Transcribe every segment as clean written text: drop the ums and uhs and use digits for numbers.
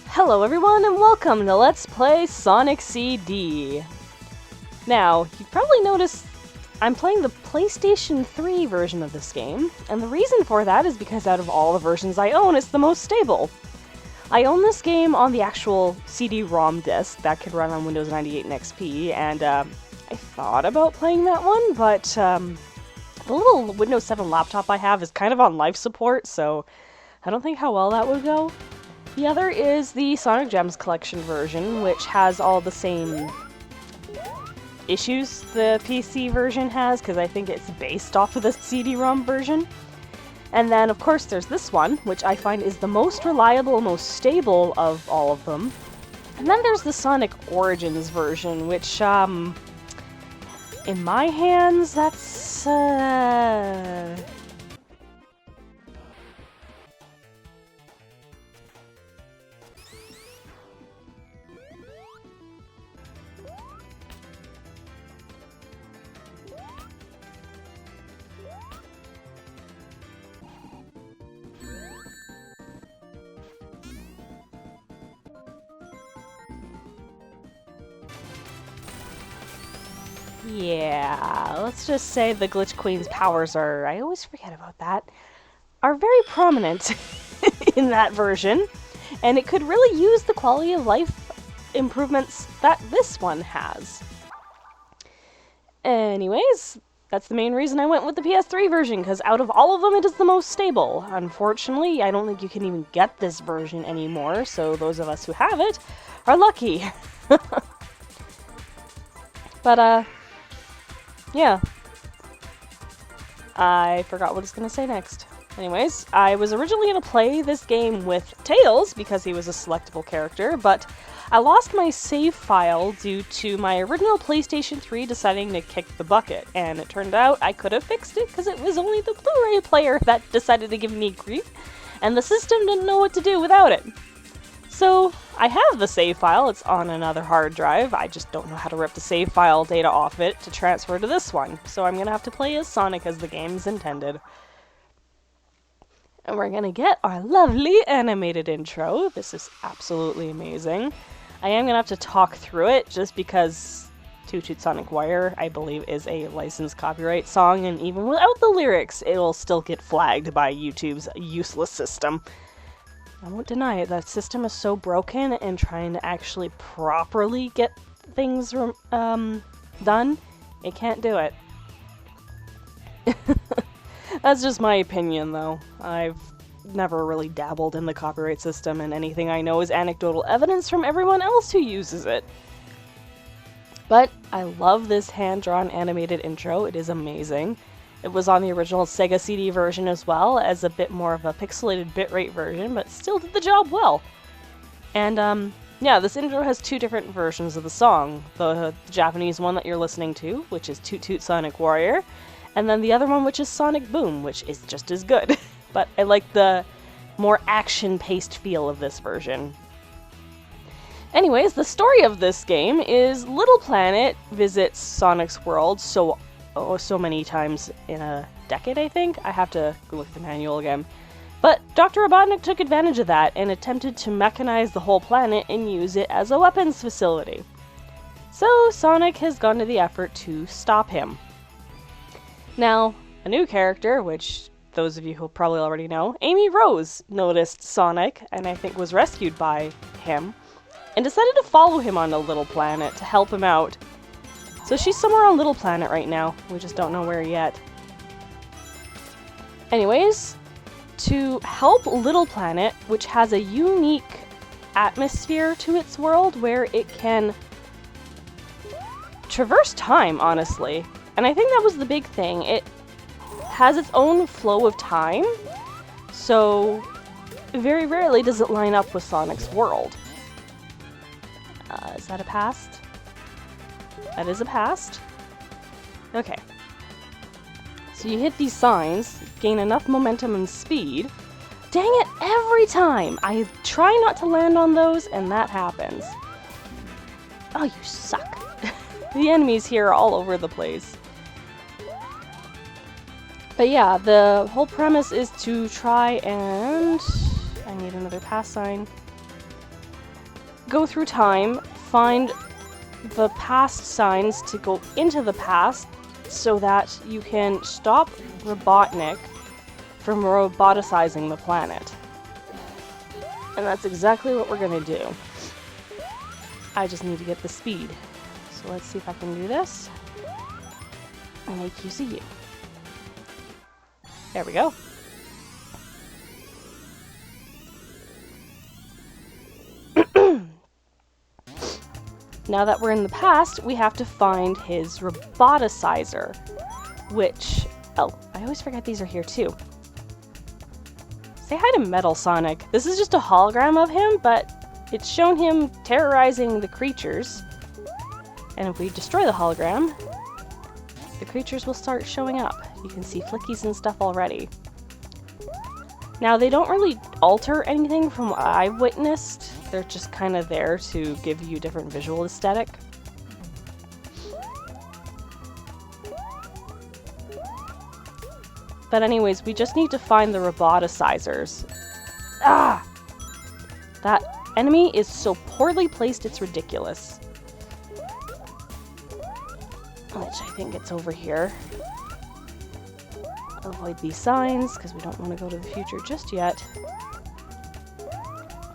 Hello everyone and welcome to Let's Play Sonic CD. Now, you've probably noticed I'm playing the PlayStation 3 version of this game, and the reason for that is because out of all the versions I own, it's the most stable. I own this game on the actual CD-ROM disc that could run on Windows 98 and XP, and I thought about playing that one, but the little Windows 7 laptop I have is kind of on life support, so I don't think how well that would go. The other is the Sonic Gems Collection version, which has all the same issues the PC version has, because I think it's based off of the CD-ROM version. And then, of course, there's this one, which I find is the most reliable, most stable of all of them. And then there's the Sonic Origins version, which, in my hands, that's, yeah, let's just say the Glitch Queen's powers are, I always forget about that, are very prominent in that version, and it could really use the quality of life improvements that this one has. Anyways, that's the main reason I went with the PS3 version, because out of all of them, it is the most stable. Unfortunately, I don't think you can even get this version anymore, so those of us who have it are lucky. But, yeah. I forgot what I was going to say next. Anyways, I was originally going to play this game with Tails, because he was a selectable character, but I lost my save file due to my original PlayStation 3 deciding to kick the bucket, and it turned out I could have fixed it because it was only the Blu-ray player that decided to give me grief, and the system didn't know what to do without it. So, I have the save file, it's on another hard drive, I just don't know how to rip the save file data off it to transfer to this one, so I'm gonna have to play as Sonic as the game's intended. And we're gonna get our lovely animated intro. This is absolutely amazing. I am gonna have to talk through it just because Toot Toot Sonic Wire, I believe, is a licensed copyright song, and even without the lyrics, it'll still get flagged by YouTube's useless system. I won't deny it, that system is so broken, and trying to actually properly get things done, it can't do it. That's just my opinion, though. I've never really dabbled in the copyright system, and anything I know is anecdotal evidence from everyone else who uses it. But I love this hand-drawn animated intro, it is amazing. It was on the original Sega CD version as well, as a bit more of a pixelated bitrate version, but still did the job well. And, yeah, this intro has two different versions of the song. The Japanese one that you're listening to, which is Toot Toot Sonic Warrior, and then the other one, which is Sonic Boom, which is just as good. But I like the more action-paced feel of this version. Anyways, the story of this game is Little Planet visits Sonic's world so many times in a decade, I think. I have to look at the manual again. But Dr. Robotnik took advantage of that and attempted to mechanize the whole planet and use it as a weapons facility. So Sonic has gone to the effort to stop him. Now, a new character, which those of you who probably already know, Amy Rose, noticed Sonic and I think was rescued by him and decided to follow him on a Little Planet to help him out. So she's somewhere on Little Planet right now. We just don't know where yet. Anyways, to help Little Planet, which has a unique atmosphere to its world where it can traverse time, honestly. And I think that was the big thing. It has its own flow of time, so very rarely does it line up with Sonic's world. Is that a past? That is a past. Okay. So you hit these signs, gain enough momentum and speed. Dang it, every time! I try not to land on those, and that happens. Oh, you suck. The enemies here are all over the place. But yeah, the whole premise is to try and I need another pass sign. Go through time, find the past signs to go into the past so that you can stop Robotnik from roboticizing the planet. And that's exactly what we're gonna do. I just need to get the speed. So let's see if I can do this. And make use of you. There we go. Now that we're in the past, we have to find his roboticizer, which... Oh, I always forget these are here too. Say hi to Metal Sonic. This is just a hologram of him, but it's shown him terrorizing the creatures. And if we destroy the hologram, the creatures will start showing up. You can see flickies and stuff already. Now, they don't really alter anything from what I've witnessed. They're just kind of there to give you a different visual aesthetic. But anyways, we just need to find the roboticizers. Ah! That enemy is so poorly placed, it's ridiculous. Which I think it's over here. Avoid these signs, because we don't want to go to the future just yet.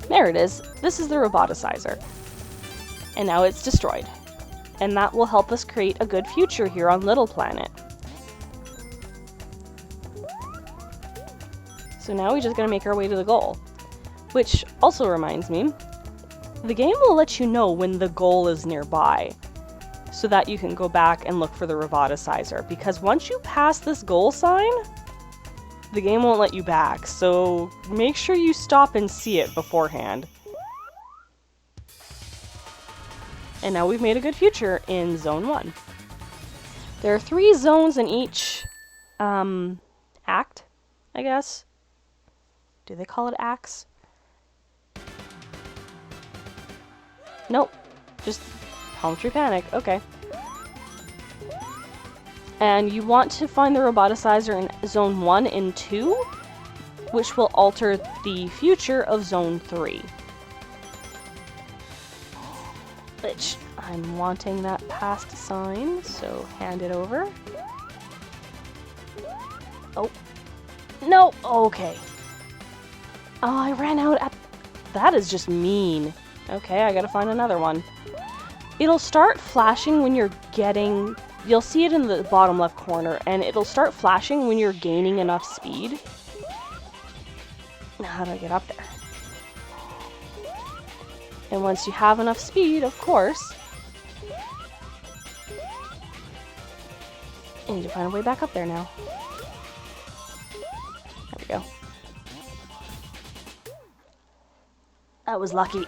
There it is. This is the roboticizer. And now it's destroyed. And that will help us create a good future here on Little Planet. So now we just gotta make our way to the goal. Which also reminds me, the game will let you know when the goal is nearby, so that you can go back and look for the roboticizer. Because once you pass this goal sign, the game won't let you back, so make sure you stop and see it beforehand. And now we've made a good future in Zone 1. There are 3 zones in each act, I guess. Do they call it acts? Nope. Just Palm Tree Panic. Okay. And you want to find the roboticizer in Zone 1 and 2, which will alter the future of Zone 3. Which, I'm wanting that past sign, so hand it over. Oh. No! Okay. Oh, I ran out at... That is just mean. Okay, I gotta find another one. It'll start flashing when you're getting... You'll see it in the bottom left corner, and it'll start flashing when you're gaining enough speed. Now, how do I get up there? And once you have enough speed, of course, I need to find a way back up there now. There we go. That was lucky.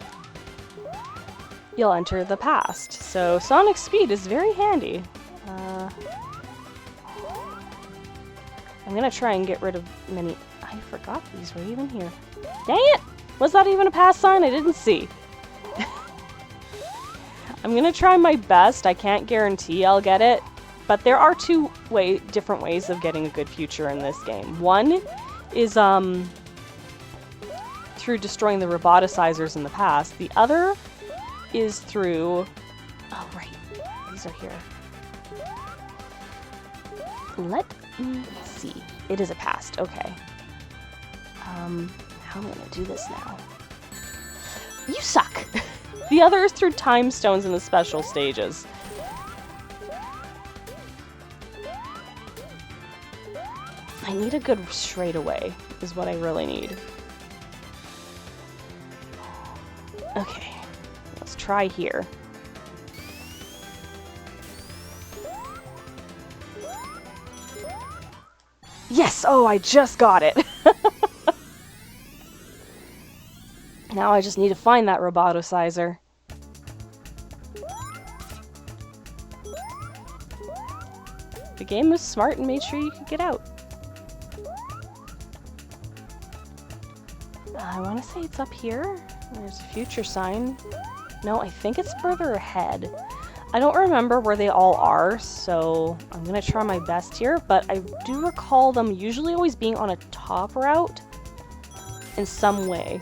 You'll enter the past. So Sonic Speed is very handy. I'm gonna try and get rid of many... I forgot these were even here. Dang it! Was that even a pass sign? I didn't see. I'm gonna try my best. I can't guarantee I'll get it. But there are 2 different ways of getting a good future in this game. One is through destroying the roboticizers in the past. The other is through... Oh, right. These are here. Let me see. It is a past. Okay. How am I going to do this now? You suck! The other is through time stones in the special stages. I need a good straightaway, is what I really need. Okay. Let's try here. Yes! Oh, I just got it! Now I just need to find that roboticizer. The game was smart and made sure you could get out. I want to say it's up here. There's a future sign. No, I think it's further ahead. I don't remember where they all are, so I'm going to try my best here, but I do recall them usually always being on a top route. in some way.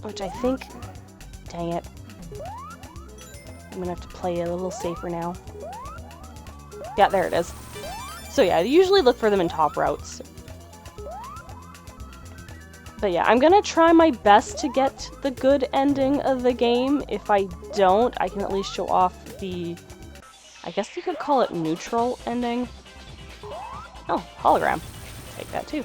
Which I think... Dang it. I'm gonna have to play it a little safer now. Yeah, there it is. So yeah, I usually look for them in top routes. But yeah, I'm gonna try my best to get the good ending of the game. If I don't, I can at least show off the... I guess you could call it neutral ending. Oh, hologram. Take that too.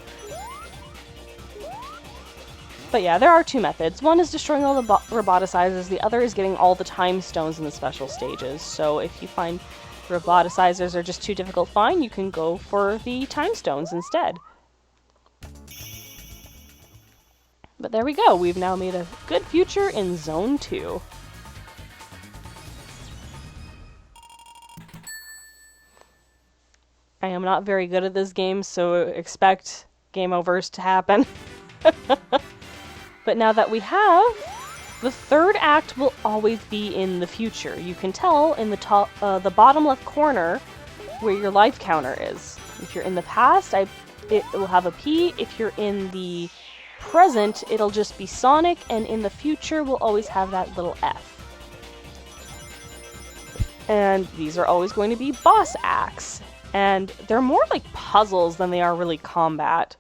But yeah, there are two methods. One is destroying all the roboticizers, the other is getting all the time stones in the special stages. So if you find roboticizers are just too difficult to find, you can go for the time stones instead. But there we go, we've now made a good future in Zone 2. I am not very good at this game, so expect game overs to happen. But now that we have, the third act will always be in the future. You can tell in the top, the bottom left corner where your life counter is. If you're in the past, it will have a P. If you're in the present, it'll just be Sonic, and in the future, we'll always have that little F. And these are always going to be boss acts. And they're more like puzzles than they are really combat.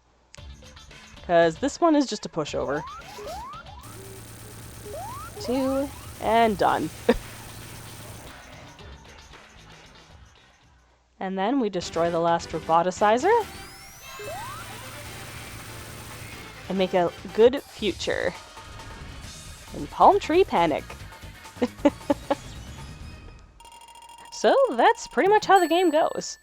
Because this one is just a pushover. 2, and done. And then we destroy the last roboticizer. And make a good future. In Palm Tree Panic. So that's pretty much how the game goes.